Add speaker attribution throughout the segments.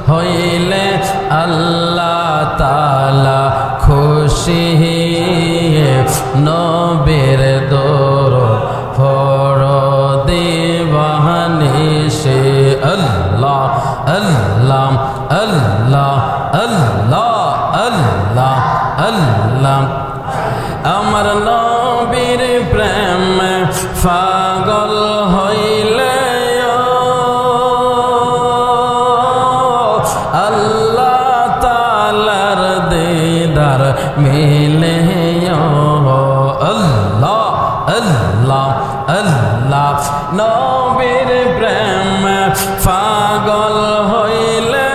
Speaker 1: হইলে আল্লাহ তাআলা খুশি নবীর দরুদ পড়ো দিবানিশি আল্লাহ আল্লাহ আল্লাহ আল্লাহ আল্লাহ আল্লাহ আমার নবীর প্রেম পাগল হইলে আল্লাহ তাআলার দিদার মিলে আল্লাহ আল্লাহ আল্লাহ নবীর প্রেম পাগল হইলে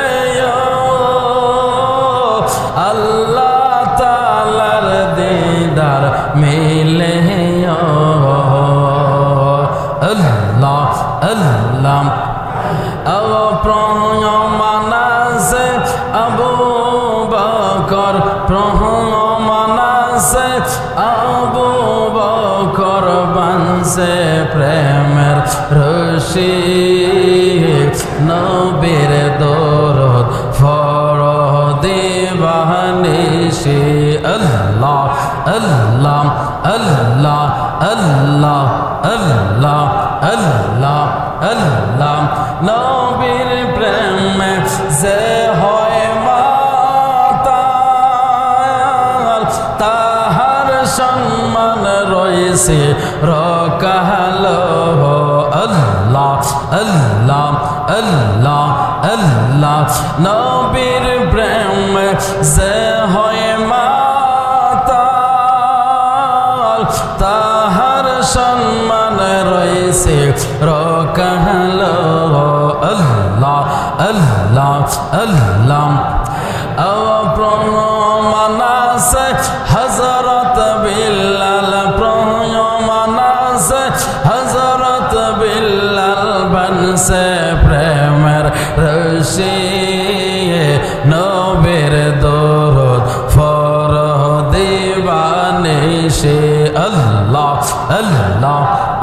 Speaker 1: আল্লাহ তাআলার দিদার মিলে আল্লাহ আল্লাহ প্রহমানাসে আবু বকর প্রহমানাসে আবু বকর বানসে প্রেমের রশি নবীর দরুদ পড়ো দিবানিশি আল্লাহ আল্লাহ আল্লাহ আল্লাহ আল্লাহ আল্লাহ আল্লাহ নবীর প্রেমে যে হয় মাতাল তাহার সম্মান রয়েছে রকালো আল্লাহ আল্লাহ আল্লাহ আল্লাহ নবীর প্রেমে যে হয় মাতাল তাহার সম্মান রয়েছে রকালো আল্লাহ আল্লাহ আল্লাহ প্রমানাসে হযরত বিল্লাল প্রমানাসে হযরত বিল্লাল বনসে প্রেমের রশি নবীর দরুদ পড়ো দিবানিশি আল্লাহ আল্লাহ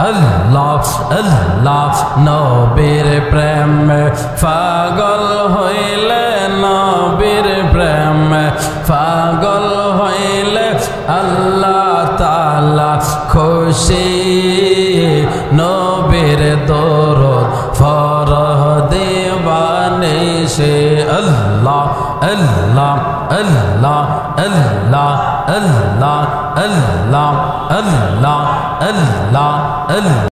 Speaker 1: আল্লাহ আল্লাহ নবীর প্রেমে পাগল হইলে নবীর প্রেমে পাগল হইলে আল্লাহ তাআলা খুশি নবীর দরুদ পড়ো দিবানিশি আল্লাহ আল্লাহ আল্লাহ আল্লাহ আল্লাহ আল্লাহ আল্লাহ আল্লাহ আল্লাহ